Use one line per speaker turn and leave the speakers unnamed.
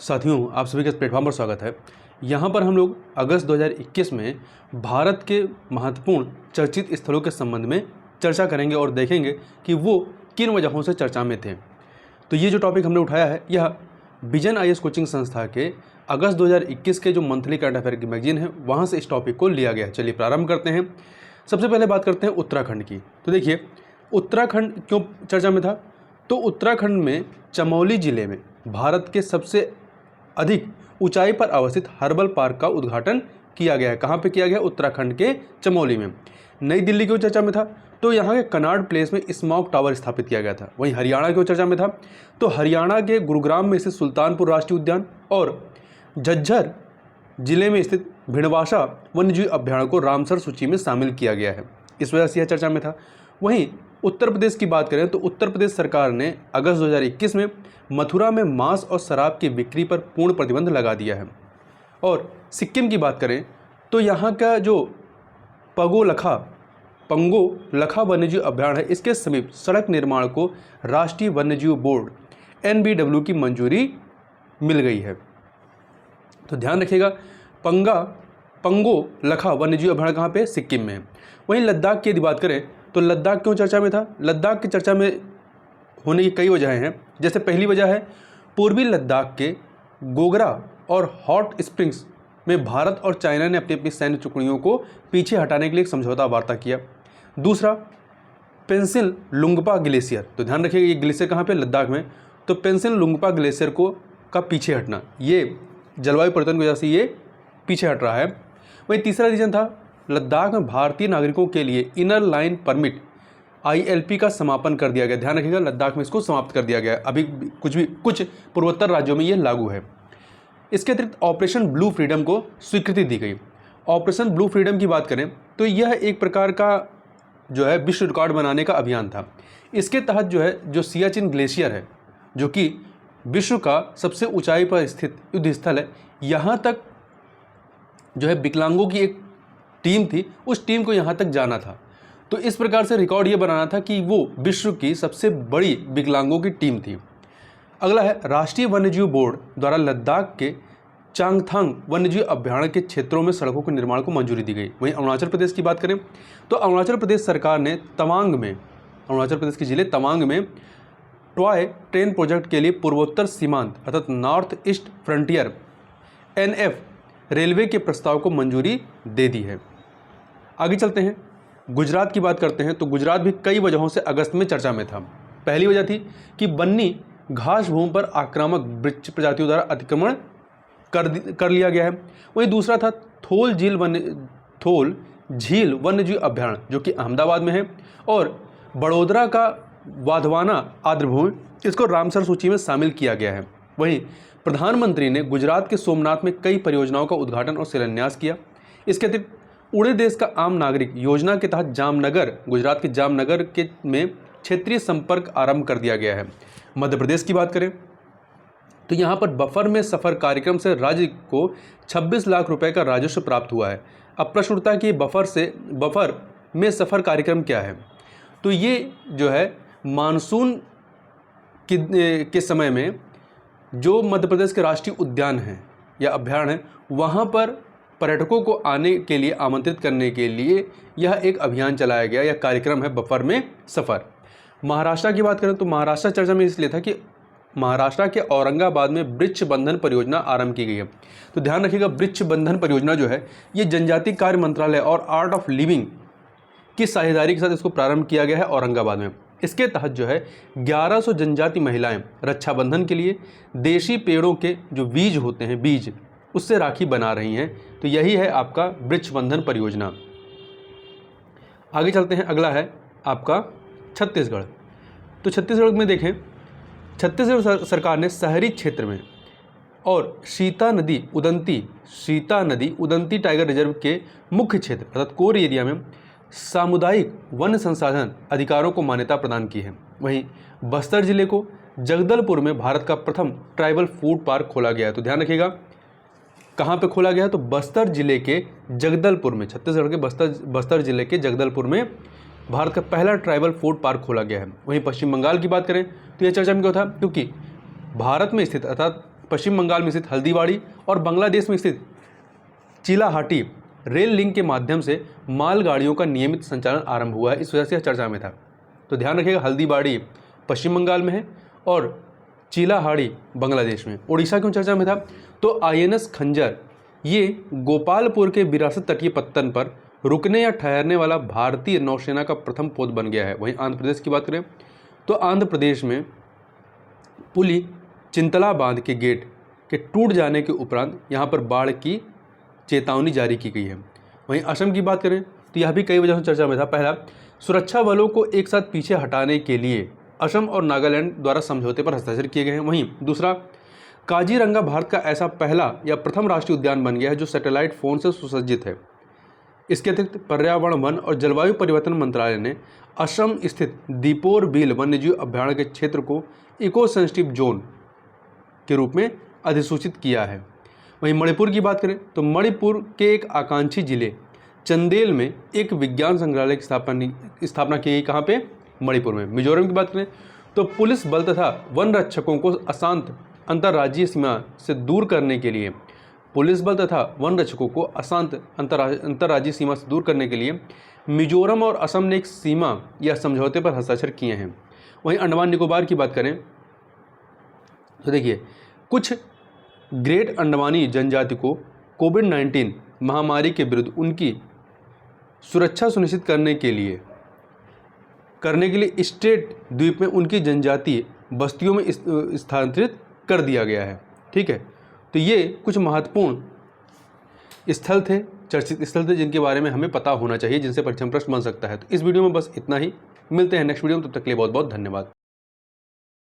साथियों, आप सभी का इस प्लेटफॉर्म पर स्वागत है। यहाँ पर हम लोग अगस्त 2021 में भारत के महत्वपूर्ण चर्चित स्थलों के संबंध में चर्चा करेंगे और देखेंगे कि वो किन वजहों से चर्चा में थे। तो ये जो टॉपिक हमने उठाया है यह विजन आईएएस कोचिंग संस्था के अगस्त 2021 के जो मंथली करंट अफेयर की मैगजीन है वहाँ से इस टॉपिक को लिया गया है। चलिए प्रारंभ करते हैं। सबसे पहले बात करते हैं उत्तराखंड की। तो देखिए, उत्तराखंड क्यों चर्चा में था? तो उत्तराखंड में चमोली जिले में भारत के सबसे अधिक ऊंचाई पर अवस्थित हर्बल पार्क का उद्घाटन किया गया है। कहाँ पे किया गया? उत्तराखंड के चमोली में। नई दिल्ली क्यों चर्चा में था? तो यहाँ के कनाड प्लेस में स्मॉग टावर स्थापित किया गया था। वहीं हरियाणा क्यों चर्चा में था? तो हरियाणा के गुरुग्राम में स्थित सुल्तानपुर राष्ट्रीय उद्यान और झज्जर जिले में स्थित भिड़वासा वन्यजीव अभ्यारण्य को रामसर सूची में शामिल किया गया है। इस वजह से यह चर्चा में था। वहीं उत्तर प्रदेश की बात करें तो उत्तर प्रदेश सरकार ने अगस्त 2021 में मथुरा में मांस और शराब की बिक्री पर पूर्ण प्रतिबंध लगा दिया है। और सिक्किम की बात करें तो यहाँ का जो पंगो लखा वन्यजीव अभ्यारण्य है, इसके समीप सड़क निर्माण को राष्ट्रीय वन्यजीव बोर्ड NBW की मंजूरी मिल गई है। तो ध्यान रखिएगा, पंगो लखा वन्यजीव अभ्यारण्य कहाँ पे? सिक्किम में है। वहीं लद्दाख की यदि बात करें तो लद्दाख क्यों चर्चा में था? लद्दाख की चर्चा में होने की कई वजहें हैं। जैसे पहली वजह है, पूर्वी लद्दाख के गोगरा और हॉट स्प्रिंग्स में भारत और चाइना ने अपनी अपनी सैन्य टुकड़ियों को पीछे हटाने के लिए एक समझौता वार्ता किया। दूसरा, पेंसिल लुंगपा ग्लेशियर। तो ध्यान रखिएगा, ये ग्लेशियर कहाँ पे? लद्दाख में। तो पेंसिल लुंगपा ग्लेशियर का पीछे हटना, ये जलवायु परिवर्तन की वजह से ये पीछे हट रहा है। वहीं तीसरा रीजन था, लद्दाख में भारतीय नागरिकों के लिए इनर लाइन परमिट ILP का समापन कर दिया गया। ध्यान रखिएगा, लद्दाख में इसको समाप्त कर दिया गया। अभी कुछ पूर्वोत्तर राज्यों में ये लागू है। इसके अतिरिक्त ऑपरेशन ब्लू फ्रीडम को स्वीकृति दी गई। ऑपरेशन ब्लू फ्रीडम की बात करें तो यह एक प्रकार का जो है विश्व रिकॉर्ड बनाने का अभियान था। इसके तहत जो सियाचिन ग्लेशियर है, जो कि विश्व का सबसे ऊंचाई पर स्थित युद्ध स्थल है, यहाँ तक विकलांगों की एक टीम थी, उस टीम को यहाँ तक जाना था। तो इस प्रकार से रिकॉर्ड ये बनाना था कि वो विश्व की सबसे बड़ी विकलांगों की टीम थी। अगला है, राष्ट्रीय वन्यजीव बोर्ड द्वारा लद्दाख के चांगथांग वन्यजीव अभ्यारण्य के क्षेत्रों में सड़कों के निर्माण को मंजूरी दी गई। वहीं अरुणाचल प्रदेश की बात करें तो अरुणाचल प्रदेश सरकार ने अरुणाचल प्रदेश के जिले तवांग में टॉय ट्रेन प्रोजेक्ट के लिए पूर्वोत्तर सीमांत अर्थात north east frontier NF railway के प्रस्ताव को मंजूरी दे दी है। आगे चलते हैं, गुजरात की बात करते हैं। तो गुजरात भी कई वजहों से अगस्त में चर्चा में था। पहली वजह थी कि बन्नी घास भूमि पर आक्रामक वृक्ष प्रजातियों द्वारा अतिक्रमण कर लिया गया है। वहीं दूसरा था थोल झील वन्यजीव अभ्यारण्य, जो कि अहमदाबाद में है, और बड़ोदरा का वाधवाना आर्द्रभूमि, इसको रामसर सूची में शामिल किया गया है। वहीं प्रधानमंत्री ने गुजरात के सोमनाथ में कई परियोजनाओं का उद्घाटन और शिलान्यास किया। इसके अतिरिक्त उड़े देश का आम नागरिक योजना के तहत गुजरात के जामनगर में क्षेत्रीय संपर्क आरंभ कर दिया गया है। मध्य प्रदेश की बात करें तो यहाँ पर बफर में सफ़र कार्यक्रम से राज्य को 26 लाख रुपए का राजस्व प्राप्त हुआ है। अब प्रश्न उठता है कि बफर में सफ़र कार्यक्रम क्या है? तो ये मानसून के समय में जो मध्य प्रदेश के राष्ट्रीय उद्यान हैं या अभ्यारण्य हैं, वहाँ पर पर्यटकों को आने के लिए आमंत्रित करने के लिए यह एक अभियान चलाया गया या कार्यक्रम है, बफर में सफ़र। महाराष्ट्र की बात करें तो महाराष्ट्र चर्चा में इसलिए था कि महाराष्ट्र के औरंगाबाद में वृक्ष बंधन परियोजना आरंभ की गई है। तो ध्यान रखिएगा, वृक्ष बंधन परियोजना ये जनजातीय कार्य मंत्रालय और आर्ट ऑफ लिविंग की साझेदारी के साथ इसको प्रारंभ किया गया है औरंगाबाद में। इसके तहत 1100 जनजाति महिलाएं रक्षाबंधन के लिए देशी पेड़ों के जो बीज होते हैं, बीज उससे राखी बना रही हैं। तो यही है आपका वृक्ष बंधन परियोजना। आगे चलते हैं, अगला है आपका छत्तीसगढ़। तो छत्तीसगढ़ में देखें, छत्तीसगढ़ सरकार ने शहरी क्षेत्र में और सीता नदी उदंती टाइगर रिजर्व के मुख्य क्षेत्र अर्थात कोर एरिया में सामुदायिक वन संसाधन अधिकारों को मान्यता प्रदान की है। वहीं बस्तर जिले को जगदलपुर में भारत का प्रथम ट्राइबल फूड पार्क खोला गया है। तो ध्यान रखिएगा, कहाँ पे खोला गया है? तो बस्तर जिले के जगदलपुर में, छत्तीसगढ़ के बस्तर जिले के जगदलपुर में भारत का पहला ट्राइबल फूड पार्क खोला गया है। वहीं पश्चिम बंगाल की बात करें तो यह चर्चा में क्यों था? क्योंकि भारत में स्थित अर्थात पश्चिम बंगाल में स्थित हल्दीबाड़ी और बांग्लादेश में स्थित चिलाहाटी रेल लिंक के माध्यम से मालगाड़ियों का नियमित संचालन आरंभ हुआ है। इस वजह से यह चर्चा में था। तो ध्यान रखिएगा, हल्दीबाड़ी पश्चिम बंगाल में है और चिलाहाड़ी बांग्लादेश में। उड़ीसा क्यों चर्चा में था? तो INS खंजर ये गोपालपुर के विरासत तटीय पत्तन पर रुकने या ठहरने वाला भारतीय नौसेना का प्रथम पोत बन गया है। वहीं आंध्र प्रदेश की बात करें तो आंध्र प्रदेश में पुली चिंतला बांध के गेट के टूट जाने के उपरांत यहाँ पर बाढ़ की चेतावनी जारी की गई है। वहीं असम की बात करें तो यह भी कई वजहों से चर्चा में था। पहला, सुरक्षा बलों को एक साथ पीछे हटाने के लिए असम और नागालैंड द्वारा समझौते पर हस्ताक्षर किए गए हैं। वहीं दूसरा, काजीरंगा भारत का ऐसा पहला या प्रथम राष्ट्रीय उद्यान बन गया है जो सैटेलाइट फ़ोन से सुसज्जित है। इसके अतिरिक्त पर्यावरण, वन और जलवायु परिवर्तन मंत्रालय ने असम स्थित दीपोर बील वन्यजीव अभ्यारण्य के क्षेत्र को इको सेंसिटिव जोन के रूप में अधिसूचित किया है। वहीं मणिपुर की बात करें तो मणिपुर के एक आकांक्षी जिले चंदेल में एक विज्ञान संग्रहालय की स्थापना की गई। कहाँ पे? मणिपुर में। मिजोरम की बात करें तो पुलिस बल तथा वन रक्षकों को अशांत अंतर्राज्यीय सीमा से दूर करने के लिए मिजोरम और असम ने एक सीमा या समझौते पर हस्ताक्षर किए हैं। वहीं अंडमान निकोबार की बात करें तो देखिए, कुछ ग्रेट अंडमानी जनजाति को कोविड-19 महामारी के विरुद्ध उनकी सुरक्षा सुनिश्चित करने के लिए स्टेट द्वीप में उनकी जनजातीय बस्तियों में स्थानांतरित कर दिया गया है। ठीक है, तो ये कुछ महत्वपूर्ण स्थल थे, चर्चित स्थल थे, जिनके बारे में हमें पता होना चाहिए, जिनसे परीक्षा में प्रश्न बन सकता है। तो इस वीडियो में बस इतना ही। मिलते हैं नेक्स्ट वीडियो में, तब तक के लिए बहुत बहुत धन्यवाद।